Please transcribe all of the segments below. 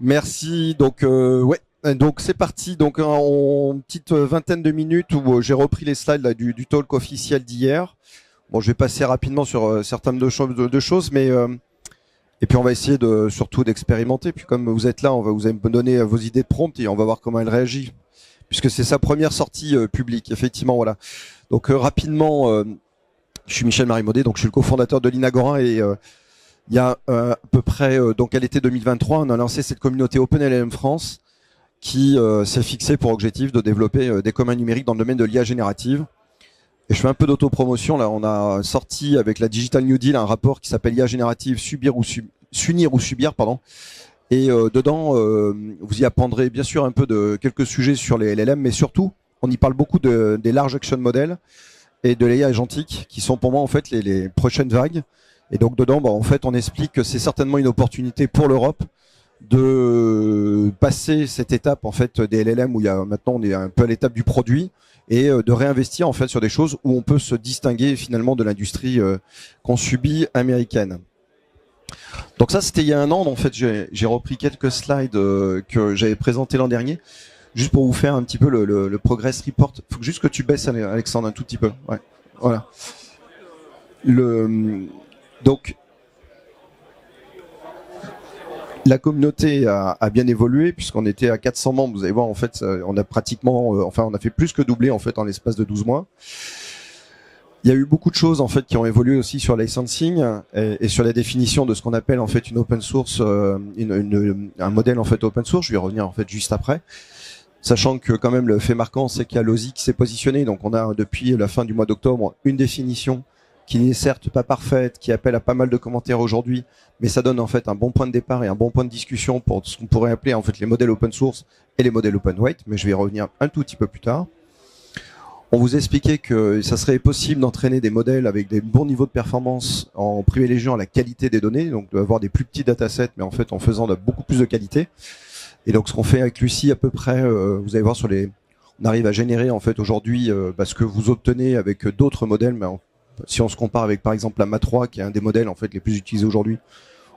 Merci. Donc ouais. Donc c'est parti. Donc en petite vingtaine de minutes où j'ai repris les slides là, du talk officiel d'hier. Bon, je vais passer rapidement sur certaines de choses, mais et puis on va essayer surtout d'expérimenter. Puis comme vous êtes là, vous allez me donner vos idées de prompt et on va voir comment elle réagit, puisque c'est sa première sortie publique. Effectivement, voilà. Donc rapidement, je suis Michel Marimaudet, donc je suis le cofondateur de l'Inagora et il y a à peu près, donc à l'été 2023, on a lancé cette communauté OpenLLM France qui s'est fixée pour objectif de développer des communs numériques dans le domaine de l'IA générative. Et je fais un peu d'autopromotion. Là, on a sorti avec la Digital New Deal un rapport qui s'appelle IA générative, s'unir ou subir, pardon. Et dedans, vous y apprendrez bien sûr un peu de quelques sujets sur les LLM, mais surtout, on y parle beaucoup des large action models et de l'IA agentique, qui sont pour moi en fait les prochaines vagues. Et donc dedans, en fait, on explique que c'est certainement une opportunité pour l'Europe de passer cette étape en fait des LLM où il y a maintenant on est un peu à l'étape du produit et de réinvestir en fait sur des choses où on peut se distinguer finalement de l'industrie qu'on subit américaine. Donc ça c'était il y a un an. En fait j'ai repris quelques slides que j'avais présentés l'an dernier juste pour vous faire un petit peu le progress report. Faut juste que tu baisses Alexandre un tout petit peu. Ouais. Voilà. Donc la communauté a bien évolué puisqu'on était à 400 membres. Vous allez voir, en fait, on a pratiquement, on a fait plus que doubler en fait en l'espace de 12 mois. Il y a eu beaucoup de choses en fait qui ont évolué aussi sur licensing et sur la définition de ce qu'on appelle en fait une open source, un modèle en fait open source. Je vais y revenir en fait juste après. Sachant que quand même le fait marquant, c'est qu'il y a l'OSI qui s'est positionné. Donc on a depuis la fin du mois d'octobre une définition qui n'est certes pas parfaite, qui appelle à pas mal de commentaires aujourd'hui, mais ça donne en fait un bon point de départ et un bon point de discussion pour ce qu'on pourrait appeler en fait les modèles open source et les modèles open weight, mais je vais y revenir un tout petit peu plus tard. On vous expliquait que ça serait possible d'entraîner des modèles avec des bons niveaux de performance en privilégiant la qualité des données, donc d'avoir des plus petits datasets, mais en fait en faisant de beaucoup plus de qualité. Et donc ce qu'on fait avec Lucie à peu près, vous allez voir on arrive à générer en fait aujourd'hui ce que vous obtenez avec d'autres modèles, mais si on se compare avec par exemple la MA3 qui est un des modèles en fait les plus utilisés aujourd'hui,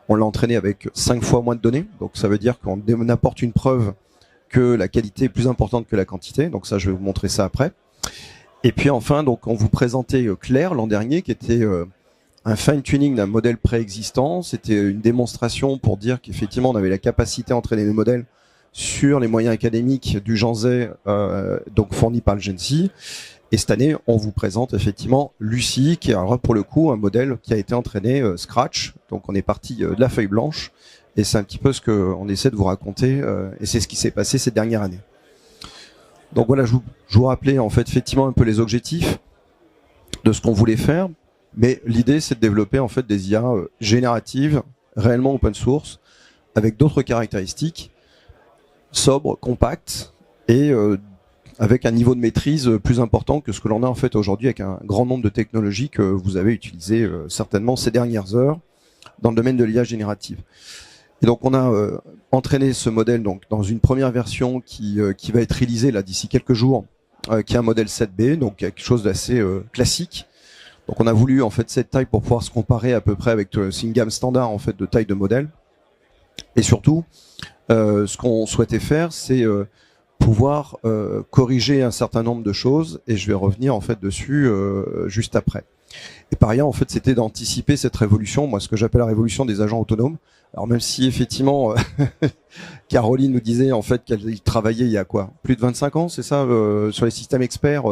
on l'a entraîné avec 5 fois moins de données. Donc ça veut dire qu'on apporte une preuve que la qualité est plus importante que la quantité. Donc ça, je vais vous montrer ça après. Et puis enfin, donc on vous présentait Claire l'an dernier qui était un fine-tuning d'un modèle préexistant. C'était une démonstration pour dire qu'effectivement on avait la capacité à entraîner des modèles sur les moyens académiques du Janzé, donc fournis par le GENSI. Et cette année, on vous présente effectivement Lucie, qui est pour le coup un modèle qui a été entraîné Scratch. Donc on est parti de la feuille blanche, et c'est un petit peu ce qu'on essaie de vous raconter, et c'est ce qui s'est passé ces dernières années. Donc voilà, je vous rappelais en fait effectivement un peu les objectifs de ce qu'on voulait faire, mais l'idée c'est de développer en fait des IA génératives, réellement open source, avec d'autres caractéristiques, sobres, compactes, et avec un niveau de maîtrise plus important que ce que l'on a en fait aujourd'hui avec un grand nombre de technologies que vous avez utilisées certainement ces dernières heures dans le domaine de l'IA générative. Et donc on a entraîné ce modèle donc dans une première version qui va être réalisée là d'ici quelques jours, qui est un modèle 7B, donc quelque chose d'assez classique. Donc on a voulu en fait cette taille pour pouvoir se comparer à peu près avec c'est une gamme standard en fait de taille de modèle. Et surtout, ce qu'on souhaitait faire, c'est pouvoir corriger un certain nombre de choses, et je vais revenir en fait dessus juste après. Et par ailleurs, en fait, c'était d'anticiper cette révolution, moi ce que j'appelle la révolution des agents autonomes. Alors même si effectivement Caroline nous disait en fait qu'elle travaillait il y a quoi, plus de 25 ans, c'est ça, sur les systèmes experts,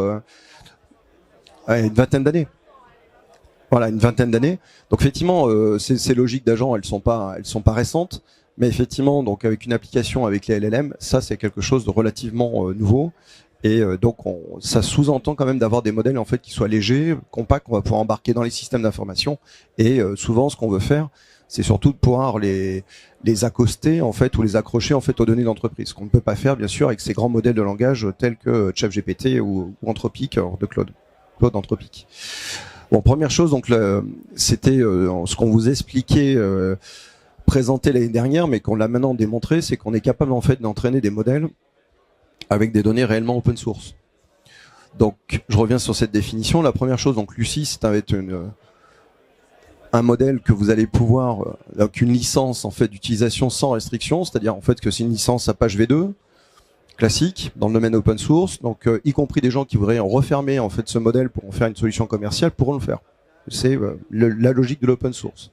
une vingtaine d'années. Voilà, une vingtaine d'années. Donc effectivement, ces logiques d'agents, elles sont pas récentes. Mais effectivement, donc avec une application avec les LLM, ça c'est quelque chose de relativement nouveau. Et donc ça sous-entend quand même d'avoir des modèles en fait qui soient légers, compacts, qu'on va pouvoir embarquer dans les systèmes d'information. Et souvent, ce qu'on veut faire, c'est surtout de pouvoir les accoster en fait ou les accrocher en fait aux données d'entreprise. Ce qu'on ne peut pas faire bien sûr avec ces grands modèles de langage tels que ChatGPT ou Anthropic, de Claude Anthropic. Bon, première chose, donc c'était ce qu'on vous expliquait. Présenté l'année dernière, mais qu'on l'a maintenant démontré, c'est qu'on est capable en fait d'entraîner des modèles avec des données réellement open source. Donc, je reviens sur cette définition. La première chose, donc Lucie, c'est une un modèle que vous allez pouvoir, avec une licence en fait d'utilisation sans restriction, c'est-à-dire en fait que c'est une licence à page V2 classique dans le domaine open source, donc y compris des gens qui voudraient refermer en fait ce modèle pour en faire une solution commerciale pourront le faire. C'est la logique de l'open source.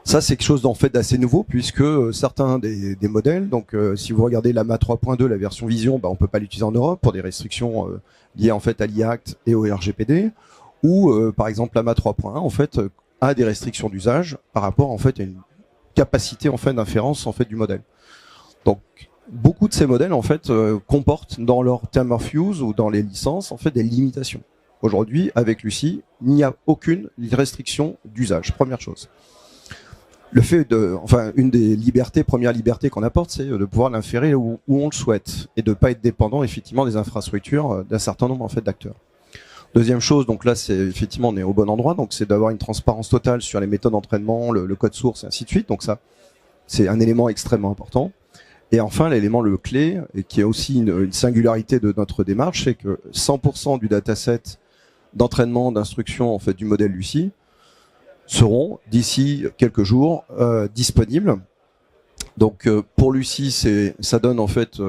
Ça, c'est quelque chose en fait d'assez nouveau puisque certains des modèles, donc si vous regardez l'AMA 3.2, la version Vision, on peut pas l'utiliser en Europe pour des restrictions liées en fait à l'IACT et au RGPD, ou par exemple l'AMA 3.1 en fait a des restrictions d'usage par rapport en fait à une capacité en fait d'inférence en fait du modèle. Donc beaucoup de ces modèles en fait comportent dans leur term of use ou dans les licences en fait des limitations. Aujourd'hui, avec Lucie, il n'y a aucune restriction d'usage. Première chose. Le fait une des premières libertés qu'on apporte, c'est de pouvoir l'inférer où on le souhaite et de ne pas être dépendant effectivement des infrastructures d'un certain nombre en fait d'acteurs. Deuxième chose, donc là, c'est effectivement on est au bon endroit, donc c'est d'avoir une transparence totale sur les méthodes d'entraînement, le code source et ainsi de suite. Donc ça, c'est un élément extrêmement important. Et enfin, l'élément le clé, et qui est aussi une singularité de notre démarche, c'est que 100% du dataset d'entraînement, d'instruction en fait du modèle Lucie seront d'ici quelques jours disponibles. Donc pour Lucie, ça donne en fait,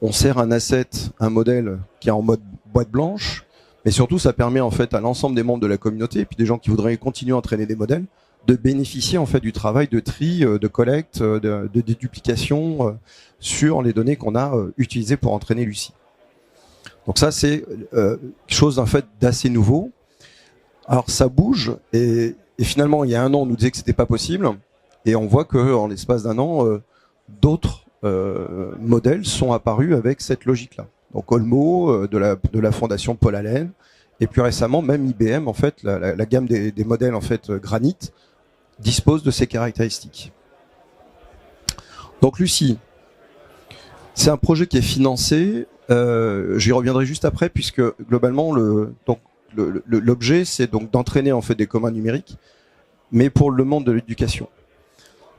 on sert un asset, un modèle qui est en mode boîte blanche, mais surtout ça permet en fait à l'ensemble des membres de la communauté, et puis des gens qui voudraient continuer à entraîner des modèles, de bénéficier en fait du travail de tri, de collecte, de déduplication sur les données qu'on a utilisées pour entraîner Lucie. Donc ça c'est quelque chose en fait d'assez nouveau. Alors ça bouge et finalement il y a un an on nous disait que c'était pas possible et on voit que en l'espace d'un an d'autres modèles sont apparus avec cette logique-là. Donc Olmo de la fondation Paul Allen et plus récemment même IBM en fait la gamme des modèles en fait Granite dispose de ces caractéristiques. Donc Lucie, c'est un projet qui est financé. J'y reviendrai juste après puisque globalement l'objet, c'est donc d'entraîner en fait des communs numériques, mais pour le monde de l'éducation.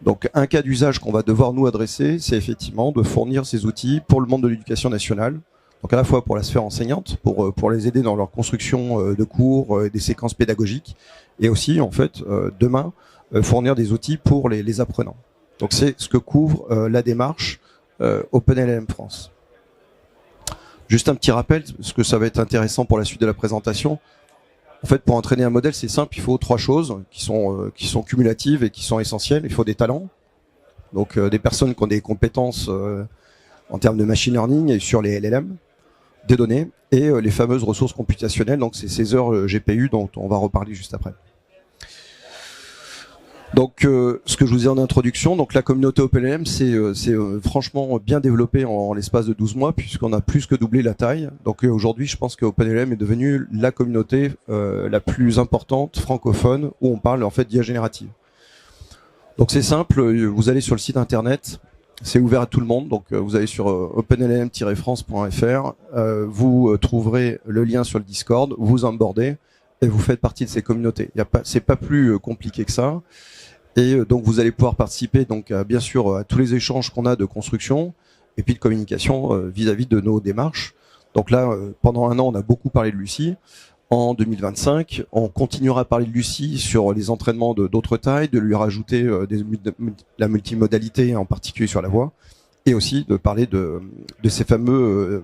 Donc, un cas d'usage qu'on va devoir nous adresser, c'est effectivement de fournir ces outils pour le monde de l'éducation nationale. Donc, à la fois pour la sphère enseignante, pour les aider dans leur construction de cours, des séquences pédagogiques, et aussi, en fait, demain, fournir des outils pour les apprenants. Donc, c'est ce que couvre la démarche OpenLLM France. Juste un petit rappel, parce que ça va être intéressant pour la suite de la présentation. En fait, pour entraîner un modèle, c'est simple, il faut trois choses qui sont cumulatives et qui sont essentielles. Il faut des talents, donc des personnes qui ont des compétences en termes de machine learning et sur les LLM, des données, et les fameuses ressources computationnelles, donc c'est ces heures GPU dont on va reparler juste après. Donc, ce que je vous disais en introduction, donc la communauté OpenLM, c'est franchement bien développé en l'espace de 12 mois, puisqu'on a plus que doublé la taille. Donc aujourd'hui, je pense que OpenLM est devenu la communauté la plus importante francophone où on parle en fait d'IA générative. Donc c'est simple, vous allez sur le site internet, c'est ouvert à tout le monde. Donc vous allez sur openllm-france.fr, vous trouverez le lien sur le Discord, vous onboardez et vous faites partie de ces communautés. C'est pas plus compliqué que ça. Et donc vous allez pouvoir participer donc bien sûr à tous les échanges qu'on a de construction et puis de communication vis-à-vis de nos démarches. Donc là, pendant un an, on a beaucoup parlé de Lucie. En 2025, on continuera à parler de Lucie sur les entraînements d'autres tailles, de lui rajouter la multimodalité, en particulier sur la voix, et aussi de parler de ces fameux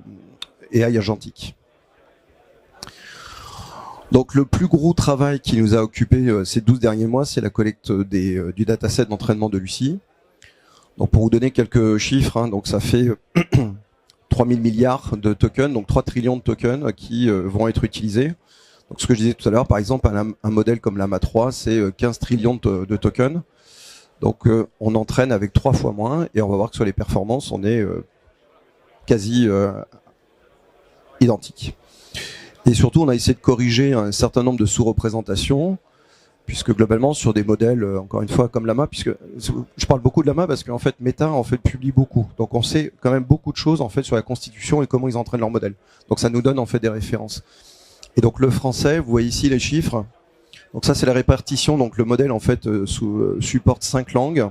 AI agentiques. Donc le plus gros travail qui nous a occupé ces 12 derniers mois, c'est la collecte du dataset d'entraînement de Lucie. Donc pour vous donner quelques chiffres, donc ça fait 3000 milliards de tokens, donc 3 trillions de tokens qui vont être utilisés. Donc ce que je disais tout à l'heure, par exemple, un modèle comme l'AMA 3, c'est 15 trillions de tokens. Donc on entraîne avec 3 fois moins et on va voir que sur les performances, on est quasi identique. Et surtout, on a essayé de corriger un certain nombre de sous-représentations, puisque globalement, sur des modèles, encore une fois, comme Llama, puisque je parle beaucoup de Llama parce qu'en fait, Meta en fait publie beaucoup. Donc, on sait quand même beaucoup de choses en fait sur la constitution et comment ils entraînent leur modèle. Donc, ça nous donne en fait des références. Et donc, le français, vous voyez ici les chiffres. Donc, ça, c'est la répartition. Donc, le modèle en fait supporte 5 langues.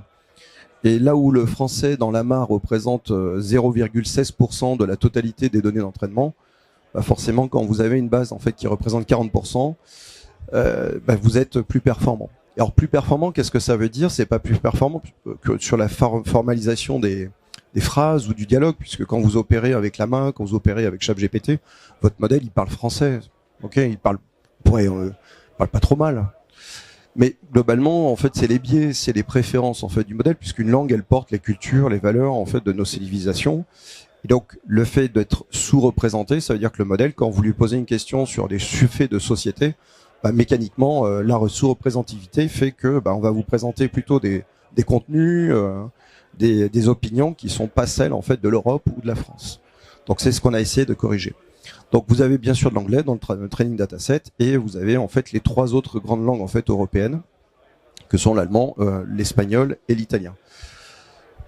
Et là où le français dans Llama représente 0,16% de la totalité des données d'entraînement, forcément, quand vous avez une base en fait qui représente 40%, vous êtes plus performant. Alors plus performant, qu'est-ce que ça veut dire? C'est pas plus performant que sur la formalisation des phrases ou du dialogue, puisque quand vous opérez avec la main, quand vous opérez avec ChatGPT, votre modèle il parle français, ok, il parle pas trop mal. Mais globalement, en fait, c'est les biais, c'est les préférences en fait du modèle, puisqu'une langue elle porte les cultures, les valeurs en fait de nos civilisations. Et donc le fait d'être sous-représenté, ça veut dire que le modèle, quand vous lui posez une question sur des faits de société, mécaniquement, la sous-représentativité fait que on va vous présenter plutôt des contenus, des opinions qui sont pas celles en fait de l'Europe ou de la France. Donc c'est ce qu'on a essayé de corriger. Donc vous avez bien sûr de l'anglais dans le training dataset et vous avez en fait les 3 autres grandes langues en fait européennes que sont l'allemand, l'espagnol et l'italien.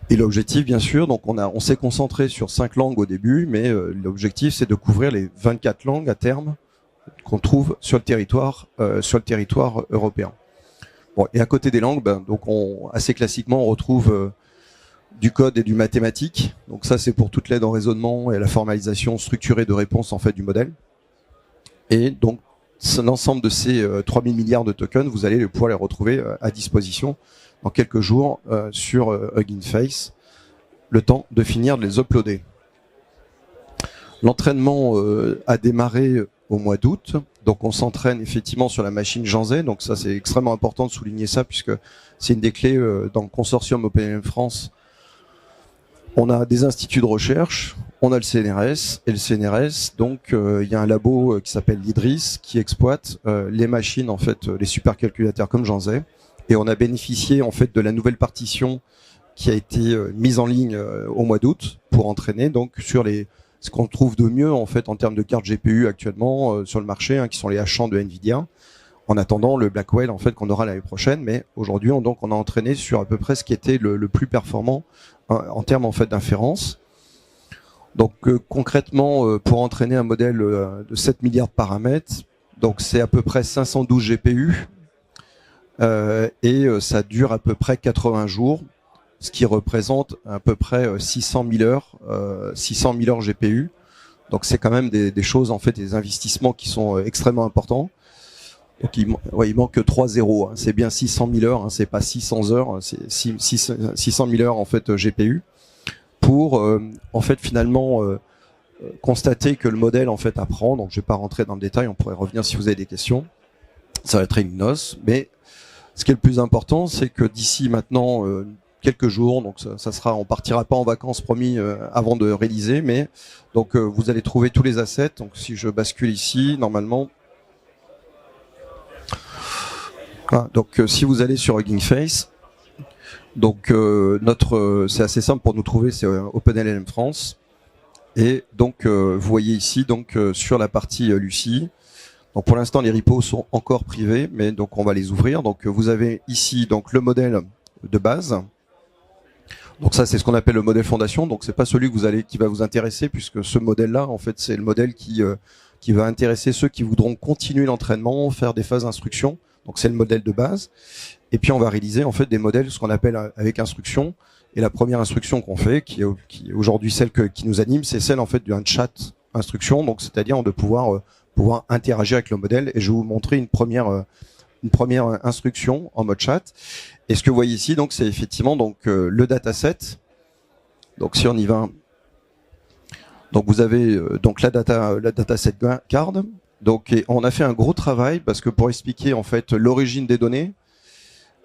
Et l'objectif bien sûr, donc on s'est concentré sur 5 langues au début, mais l'objectif c'est de couvrir les 24 langues à terme qu'on trouve sur le territoire européen. Bon, et à côté des langues, donc assez classiquement on retrouve du code et du mathématique. Donc ça c'est pour toute l'aide en raisonnement et la formalisation structurée de réponses en fait du modèle. Et donc l'ensemble de ces 3000 milliards de tokens, vous allez pouvoir les retrouver à disposition dans quelques jours sur Hugging Face, le temps de finir de les uploader. L'entraînement a démarré au mois d'août, donc on s'entraîne effectivement sur la machine Jean Zay, donc ça c'est extrêmement important de souligner ça puisque c'est une des clés dans le consortium OpenLM France. On a des instituts de recherche, on a le CNRS, et le CNRS, donc il y a un labo qui s'appelle l'IDRIS qui exploite les machines, en fait, les supercalculateurs comme Jean Zay, et on a bénéficié en fait de la nouvelle partition qui a été mise en ligne au mois d'août pour entraîner donc sur ce qu'on trouve de mieux en fait en termes de cartes GPU actuellement sur le marché, qui sont les H100 de Nvidia. En attendant le Blackwell en fait qu'on aura l'année prochaine, mais aujourd'hui on a entraîné sur à peu près ce qui était le plus performant en termes en fait d'inférence. Donc concrètement pour entraîner un modèle de 7 milliards de paramètres, donc c'est à peu près 512 GPU et ça dure à peu près 80 jours, ce qui représente à peu près 600 000 heures GPU. Donc c'est quand même des choses en fait, des investissements qui sont extrêmement importants. Donc il manque 3 zéros, c'est bien 600 000 heures, c'est pas 600 heures, c'est 600 000 heures en fait GPU pour en fait finalement constater que le modèle en fait apprend. Donc je vais pas rentrer dans le détail, on pourrait revenir si vous avez des questions. Ça va être une noce, mais ce qui est le plus important, c'est que d'ici maintenant quelques jours, donc ça sera, on partira pas en vacances promis avant de réaliser, mais donc vous allez trouver tous les assets. Donc si je bascule ici, normalement. Ah, donc si vous allez sur Hugging Face, donc c'est assez simple pour nous trouver, c'est OpenLM France, et donc vous voyez ici donc sur la partie Lucie. Donc pour l'instant les repos sont encore privés, mais donc on va les ouvrir. Donc vous avez ici donc le modèle de base. Donc ça c'est ce qu'on appelle le modèle fondation. Donc c'est pas celui que qui va vous intéresser, puisque ce modèle-là en fait c'est le modèle qui va intéresser ceux qui voudront continuer l'entraînement, faire des phases d'instruction. Donc c'est le modèle de base. Et puis on va réaliser en fait des modèles, ce qu'on appelle avec instruction. Et la première instruction qu'on fait, qui est aujourd'hui celle qui nous anime, c'est celle en fait d'un chat instruction. Donc c'est-à-dire de pouvoir interagir avec le modèle. Et je vais vous montrer une première instruction en mode chat. Et ce que vous voyez ici, donc c'est effectivement donc le dataset. Donc si on y va, donc vous avez donc la dataset card. Donc on a fait un gros travail parce que pour expliquer en fait l'origine des données,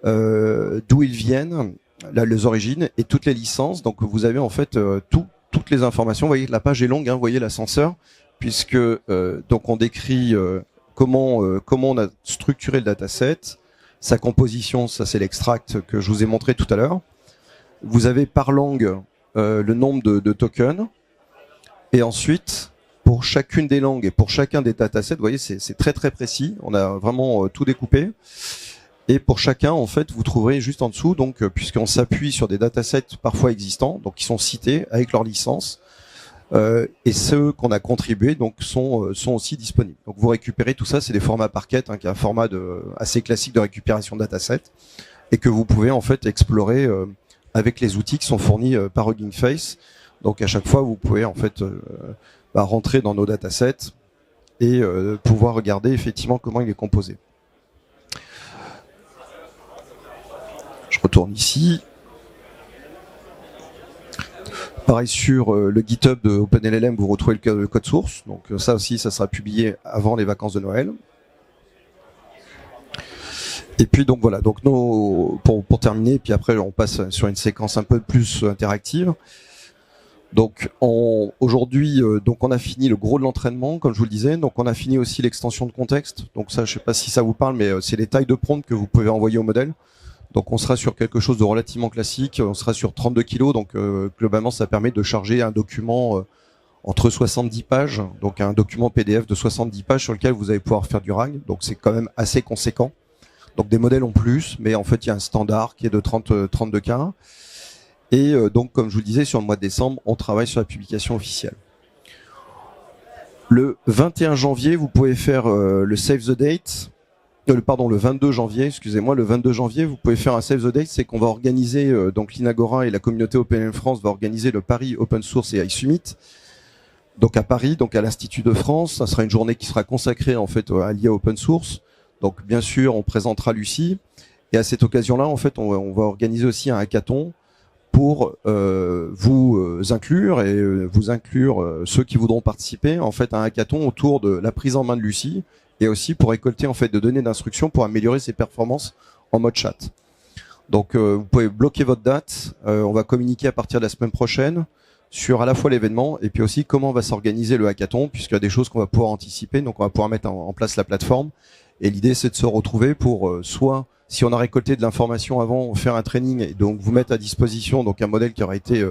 d'où ils viennent, les origines et toutes les licences. Donc vous avez en fait toutes les informations. Vous voyez que la page est longue, vous voyez l'ascenseur, puisque donc on décrit comment on a structuré le dataset, sa composition, ça c'est l'extract que je vous ai montré tout à l'heure. Vous avez par langue le nombre de tokens, et ensuite pour chacune des langues et pour chacun des datasets, vous voyez c'est très très précis. On a vraiment tout découpé. Et pour chacun, en fait, vous trouverez juste en dessous, donc puisqu'on s'appuie sur des datasets parfois existants, donc qui sont cités avec leur licence, et ceux qu'on a contribués donc sont aussi disponibles. Donc vous récupérez tout ça, c'est des formats Parquet, qui est un format assez classique de récupération de datasets, et que vous pouvez en fait explorer avec les outils qui sont fournis par Hugging Face. Donc à chaque fois, vous pouvez en fait rentrer dans nos datasets et pouvoir regarder effectivement comment il est composé. retourne ici. Pareil sur le GitHub de OpenLLM, vous retrouvez le code source. Donc ça aussi, ça sera publié avant les vacances de Noël. Et puis donc voilà, donc pour terminer, puis après on passe sur une séquence un peu plus interactive. Donc aujourd'hui, donc on a fini le gros de l'entraînement, comme je vous le disais. Donc on a fini aussi l'extension de contexte. Donc ça, je sais pas si ça vous parle, mais c'est les tailles de prompt que vous pouvez envoyer au modèle. Donc on sera sur quelque chose de relativement classique. On sera sur 32 kilos. Donc globalement, ça permet de charger un document entre 70 pages. Donc un document PDF de 70 pages sur lequel vous allez pouvoir faire du RAG. Donc c'est quand même assez conséquent. Donc des modèles ont plus, mais en fait il y a un standard qui est de 32K. Et donc, comme je vous le disais, sur le mois de décembre, on travaille sur la publication officielle. Le 21 janvier, vous pouvez faire le Save the Date. Pardon, le 22 janvier, excusez-moi, le 22 janvier, vous pouvez faire un Save the Date, c'est qu'on va organiser, donc l'Inagora et la communauté OpenLM France va organiser le Paris Open Source AI Summit. Donc à Paris, donc à l'Institut de France, ça sera une journée qui sera consacrée en fait à l'IA Open Source. Donc bien sûr, on présentera Lucie. Et à cette occasion-là, en fait, on va organiser aussi un hackathon pour vous inclure et vous inclure ceux qui voudront participer en fait à un hackathon autour de la prise en main de Lucie et aussi pour récolter en fait de données d'instruction pour améliorer ses performances en mode chat. Donc vous pouvez bloquer votre date, on va communiquer à partir de la semaine prochaine sur à la fois l'événement et puis aussi comment va s'organiser le hackathon, puisqu'il y a des choses qu'on va pouvoir anticiper, donc on va pouvoir mettre en place la plateforme. Et l'idée, c'est de se retrouver pour soit, si on a récolté de l'information avant, faire un training et donc vous mettre à disposition donc un modèle qui aura été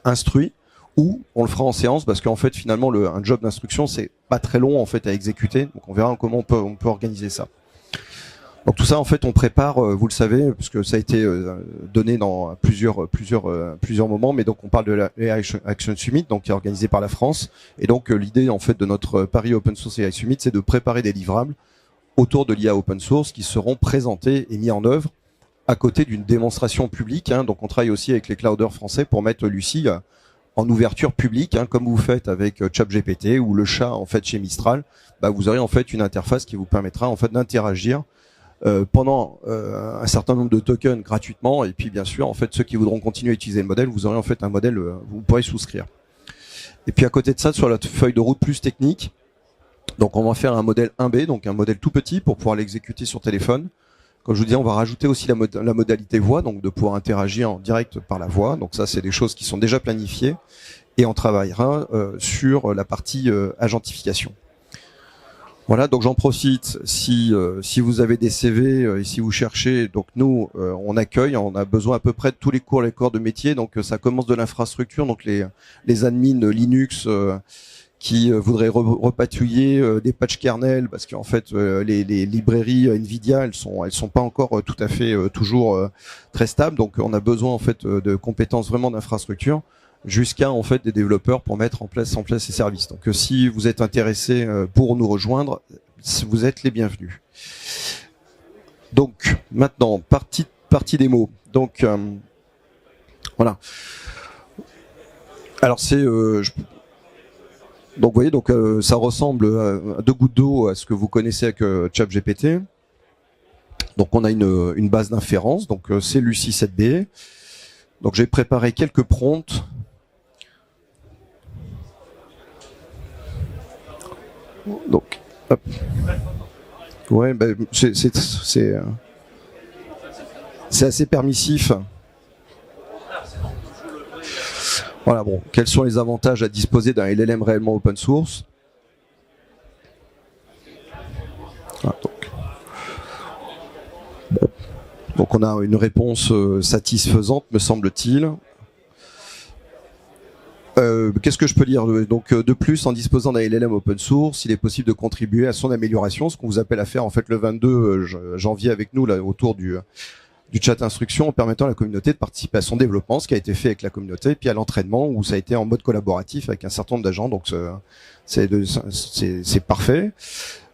instruit, ou on le fera en séance parce qu'en fait finalement un job d'instruction c'est pas très long en fait à exécuter. Donc on verra comment on peut organiser ça. Donc tout ça en fait on prépare, vous le savez, puisque ça a été donné dans plusieurs moments, mais donc on parle de la AI Action Summit, donc qui est organisé par la France. Et donc l'idée en fait de notre Paris Open Source AI Summit, c'est de préparer des livrables autour de l'IA open source qui seront présentés et mis en œuvre à côté d'une démonstration publique. Donc on travaille aussi avec les clouders français pour mettre Lucie en ouverture publique, comme vous faites avec ChatGPT ou le chat en fait chez Mistral. Vous aurez en fait une interface qui vous permettra en fait d'interagir pendant un certain nombre de tokens gratuitement, et puis bien sûr en fait ceux qui voudront continuer à utiliser le modèle, vous aurez en fait un modèle, vous pourrez souscrire. Et puis à côté de ça, sur la feuille de route plus technique, donc on va faire un modèle 1B, donc un modèle tout petit pour pouvoir l'exécuter sur téléphone. Comme je vous disais, on va rajouter aussi la modalité voix, donc de pouvoir interagir en direct par la voix. Donc ça, c'est des choses qui sont déjà planifiées. Et on travaillera sur la partie agentification. Voilà, donc j'en profite, si vous avez des CV et si vous cherchez, donc nous, on accueille, on a besoin à peu près de tous les corps de métier. Donc ça commence de l'infrastructure, donc les admins Linux qui voudraient repatouiller des patchs kernel, parce qu'en fait les librairies Nvidia elles sont pas encore tout à fait toujours très stables, donc on a besoin en fait de compétences vraiment d'infrastructure, jusqu'à en fait des développeurs pour mettre en place ces services. Donc si vous êtes intéressé pour nous rejoindre, vous êtes les bienvenus. Donc maintenant partie démo. Donc voilà. Alors c'est donc vous voyez, donc ça ressemble à 2 gouttes d'eau à ce que vous connaissez avec ChatGPT. Donc on a une base d'inférence, donc c'est Lucie 7B. Donc j'ai préparé quelques prompts. Donc hop. Ouais, c'est assez permissif. Voilà, bon, quels sont les avantages à disposer d'un LLM réellement open source? Voilà, donc on a une réponse satisfaisante, me semble-t-il. Qu'est-ce que je peux dire? Donc de plus, en disposant d'un LLM open source, il est possible de contribuer à son amélioration, ce qu'on vous appelle à faire en fait le 22 janvier avec nous là autour du chat instruction, en permettant à la communauté de participer à son développement, ce qui a été fait avec la communauté, puis à l'entraînement où ça a été en mode collaboratif avec un certain nombre d'agents. Donc c'est parfait.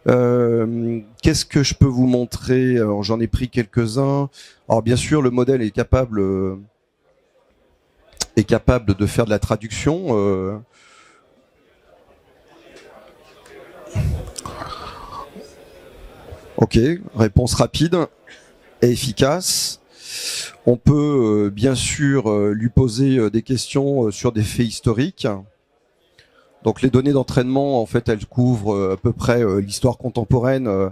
Qu'est-ce que je peux vous montrer? J'en ai pris quelques-uns. Alors bien sûr, le modèle est capable de faire de la traduction. Ok, réponse rapide et efficace. On peut bien sûr lui poser des questions sur des faits historiques. Donc les données d'entraînement, en fait, elles couvrent à peu près l'histoire contemporaine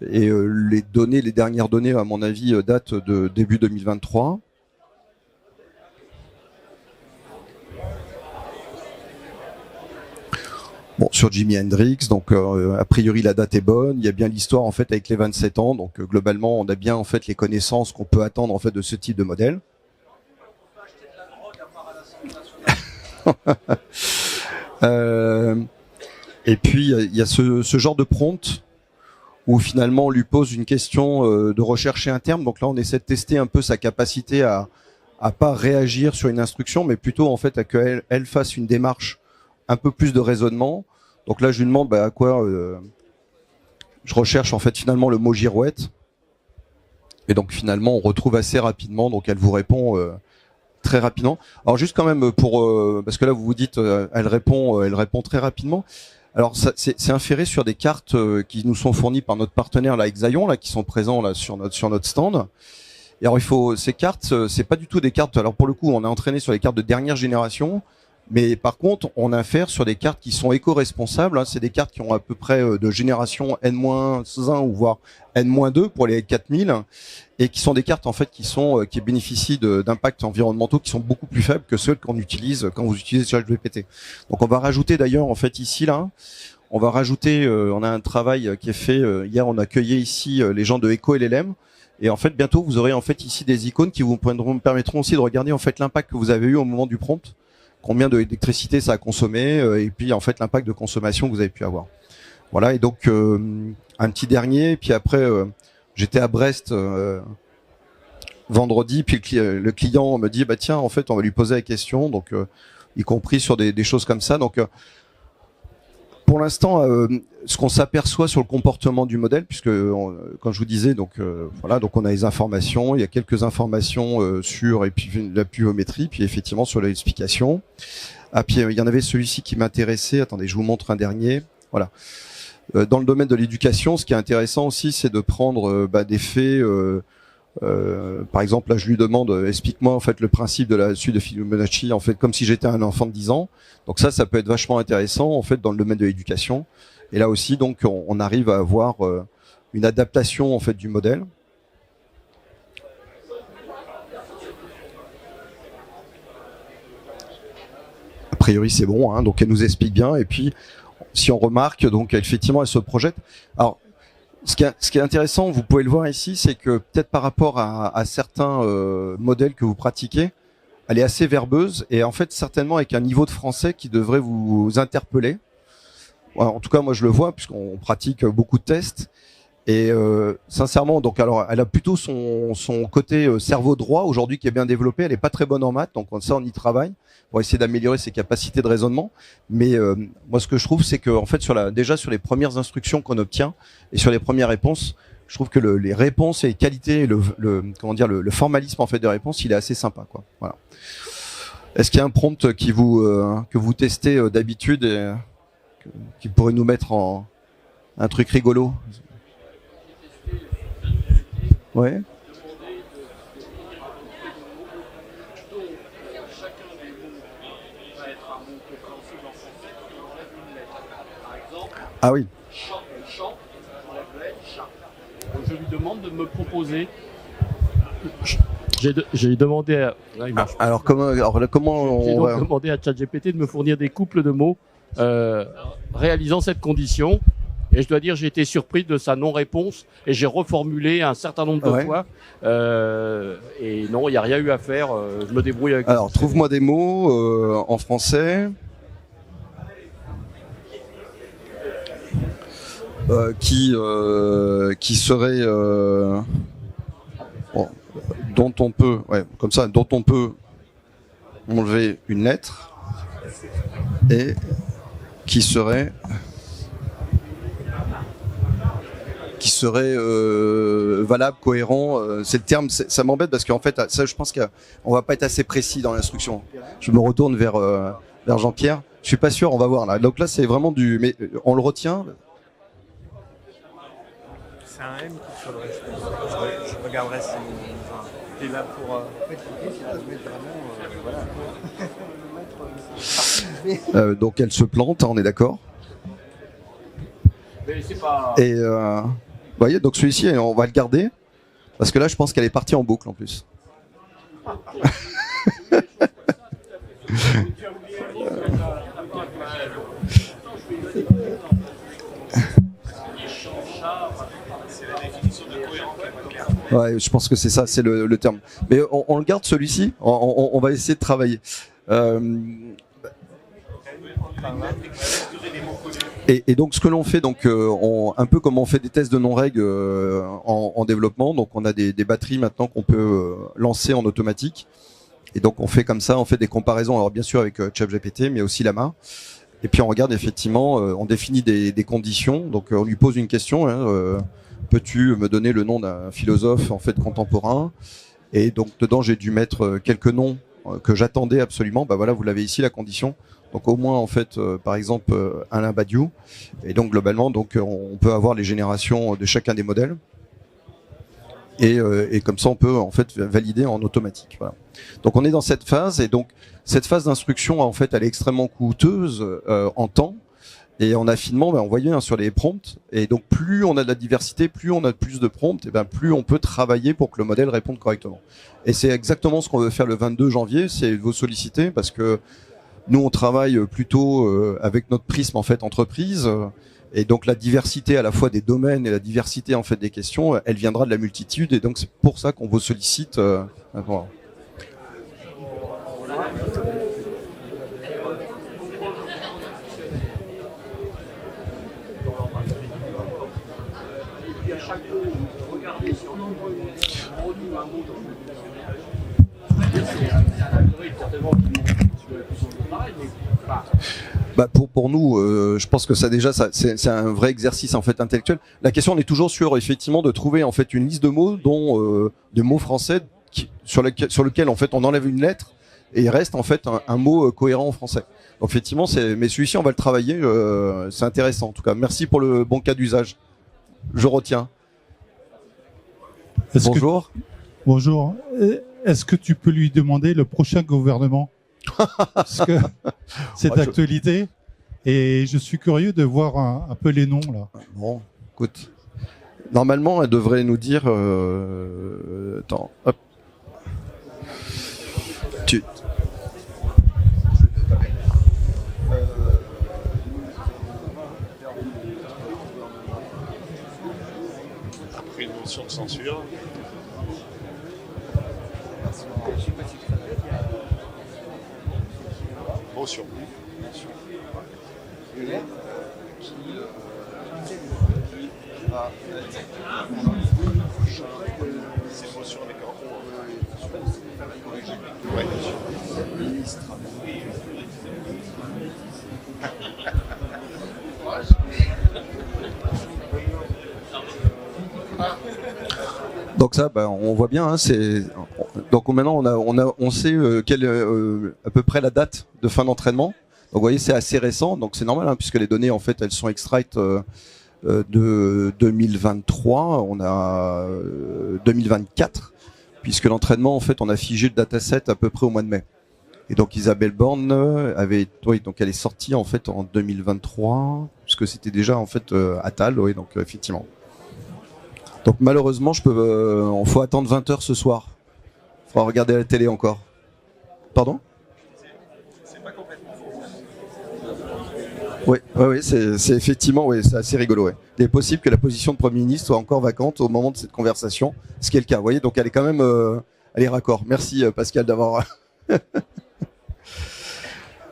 et les dernières données, à mon avis, datent de début 2023. Bon, sur Jimi Hendrix, donc a priori la date est bonne. Il y a bien l'histoire en fait avec les 27 ans, donc globalement on a bien en fait les connaissances qu'on peut attendre en fait de ce type de modèle. Et puis il y a ce genre de prompt où finalement on lui pose une question de rechercher un terme. Donc là on essaie de tester un peu sa capacité à pas réagir sur une instruction, mais plutôt en fait à qu'elle fasse une démarche un peu plus de raisonnement. Donc là je lui demande à quoi je recherche en fait finalement le mot girouette. Et donc finalement on retrouve assez rapidement, donc elle vous répond très rapidement. Alors juste quand même parce que là vous vous dites elle répond très rapidement. Alors c'est inféré sur des cartes qui nous sont fournies par notre partenaire là, Exaion, là, qui sont présents là sur notre stand. Et alors ces cartes, c'est pas du tout des cartes. Alors pour le coup, on est entraîné sur les cartes de dernière génération, mais par contre, on a affaire sur des cartes qui sont éco-responsables. Hein. C'est des cartes qui ont à peu près de génération N-1 ou voire N-2 pour les 4000, et qui sont des cartes en fait qui bénéficient d'impacts environnementaux qui sont beaucoup plus faibles que ceux qu'on utilise quand vous utilisez ChatGPT. Donc on va rajouter d'ailleurs en fait ici là. On va rajouter, on a un travail qui est fait. Hier, on a accueilli ici les gens de EcoLLM. Et en fait, bientôt, vous aurez en fait ici des icônes qui vous permettront aussi de regarder en fait l'impact que vous avez eu au moment du prompt, combien d'électricité ça a consommé, et puis en fait l'impact de consommation que vous avez pu avoir. Voilà. Et donc un petit dernier. Puis après, j'étais à Brest vendredi, puis le client me dit tiens, en fait, on va lui poser la question, donc y compris sur des choses comme ça. Donc pour l'instant, ce qu'on s'aperçoit sur le comportement du modèle, puisque quand je vous disais, donc voilà, donc on a les informations, il y a quelques informations sur et puis la pluviométrie, puis effectivement sur l'explication. Ah, puis il y en avait celui-ci qui m'intéressait. Attendez, je vous montre un dernier. Voilà. Dans le domaine de l'éducation, ce qui est intéressant aussi, c'est de prendre des faits. Par exemple, là, je lui demande, explique-moi en fait le principe de la suite de Fibonacci, en fait, comme si j'étais un enfant de 10 ans. Donc ça peut être vachement intéressant en fait dans le domaine de l'éducation. Et là aussi, donc, on arrive à avoir une adaptation en fait du modèle. A priori, c'est bon. Hein, donc, elle nous explique bien. Et puis, si on remarque, donc, effectivement, elle se projette. Alors, ce qui est intéressant, vous pouvez le voir ici, c'est que peut-être par rapport à certains modèles que vous pratiquez, elle est assez verbeuse et en fait certainement avec un niveau de français qui devrait vous interpeller. En tout cas, moi je le vois puisqu'on pratique beaucoup de tests et sincèrement, donc alors elle a plutôt son côté cerveau droit aujourd'hui qui est bien développé. Elle est pas très bonne en maths, donc ça on y travaille pour essayer d'améliorer ses capacités de raisonnement. Mais moi ce que je trouve, c'est que en fait déjà sur les premières instructions qu'on obtient et sur les premières réponses, je trouve que les réponses et les qualités, le formalisme en fait des réponses, il est assez sympa, quoi. Voilà. Est-ce qu'il y a un prompt que vous testez d'habitude et qui pourrait nous mettre en un truc rigolo? Ouais. Ah oui. Je lui demande de me proposer. J'ai demandé à. Alors comment J'ai donc demandé à ChatGPT de me fournir des couples de mots réalisant cette condition. Et je dois dire, j'ai été surpris de sa non-réponse et j'ai reformulé un certain nombre de fois. Et non, il n'y a rien eu à faire. Je me débrouille avec. Alors, trouve-moi des mots en français. Qui serait dont on peut dont on peut enlever une lettre et qui serait valable, cohérent. C'est le terme. Ça m'embête parce qu'en fait, ça, je pense qu'on va pas être assez précis dans l'instruction. Je me retourne vers Jean-Pierre. Je suis pas sûr. On va voir là. Donc là, c'est vraiment mais on le retient. C'est un M qu'il faudrait, je regarderai si... T'es là pour. Donc elle se plante, hein, on est d'accord. Mais c'est pas. Et vous voyez, donc celui-ci, on va le garder parce que là, je pense qu'elle est partie en boucle en plus. Ouais, je pense que c'est ça, c'est le terme. Mais on le garde celui-ci. On va essayer de travailler. Et donc ce que l'on fait, donc un peu comme on fait des tests de non-règles en développement, donc on a des batteries maintenant qu'on peut lancer en automatique. Et donc on fait comme ça, on fait des comparaisons, alors bien sûr avec ChatGPT, mais aussi Llama. Et puis on regarde effectivement, on définit des conditions. Donc on lui pose une question. Peux-tu me donner le nom d'un philosophe en fait contemporain? Et donc dedans j'ai dû mettre quelques noms que j'attendais absolument. Bah voilà, vous l'avez ici la condition. Donc au moins en fait, par exemple Alain Badiou. Et donc globalement, donc on peut avoir les générations de chacun des modèles. Et comme ça on peut en fait valider en automatique. Voilà. Donc on est dans cette phase et donc cette phase d'instruction en fait elle est extrêmement coûteuse en temps. Et en affinement, on voyait sur les prompts. Et donc, plus on a de la diversité, plus on a plus de prompts, et plus on peut travailler pour que le modèle réponde correctement. Et c'est exactement ce qu'on veut faire le 22 janvier, c'est vous solliciter, parce que nous, on travaille plutôt avec notre prisme en fait entreprise. Et donc, la diversité à la fois des domaines et la diversité en fait des questions, elle viendra de la multitude. Et donc, c'est pour ça qu'on vous sollicite. Voilà. Bah pour nous, je pense que ça déjà, c'est un vrai exercice en fait intellectuel. La question on est toujours sur effectivement de trouver en fait une liste de mots, dont de mots français sur lequel en fait on enlève une lettre et il reste en fait un mot cohérent en français. Donc effectivement, mais celui-ci on va le travailler. C'est intéressant en tout cas. Merci pour le bon cas d'usage. Je retiens. Bonjour. Bonjour. Est-ce que tu peux lui demander le prochain gouvernement? Parce que c'est d'actualité et je suis curieux de voir un peu les noms là. Bon, écoute. Normalement, elle devrait nous dire. Attends, hop. Après une motion de censure. Motion. C'est motion avec un rond. Ouais. Donc ça, on voit bien. Donc maintenant on sait quelle à peu près la date de fin d'entraînement. Donc vous voyez, c'est assez récent, donc c'est normal puisque les données en fait elles sont extraites de 2023. On a 2024 puisque l'entraînement en fait on a figé le dataset à peu près au mois de mai. Et donc Isabelle Borne donc elle est sortie en fait en 2023 puisque c'était déjà en fait Attal, oui, donc effectivement. Donc malheureusement, on faut attendre 20h ce soir. Il faudra regarder la télé encore. Pardon ? C'est pas complètement faux. Oui, c'est effectivement, c'est assez rigolo. Ouais. Il est possible que la position de Premier ministre soit encore vacante au moment de cette conversation, ce qui est le cas. Vous voyez, donc elle est quand même, elle est raccord. Merci Pascal d'avoir.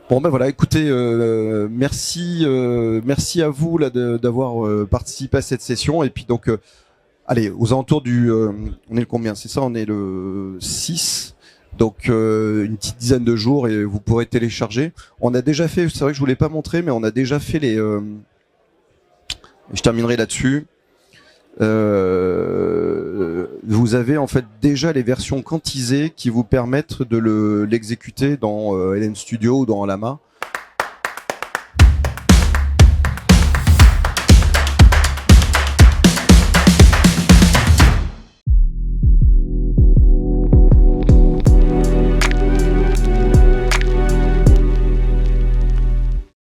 Bon voilà, écoutez, merci à vous là d'avoir participé à cette session et puis donc. Allez, aux alentours on est le combien? C'est ça, on est le 6. Donc une petite dizaine de jours et vous pourrez télécharger. On a déjà fait, c'est vrai que je vous l'ai pas montré, mais on a déjà fait je terminerai là-dessus. Vous avez en fait déjà les versions quantisées qui vous permettent de l'exécuter dans LN Studio ou dans Llama.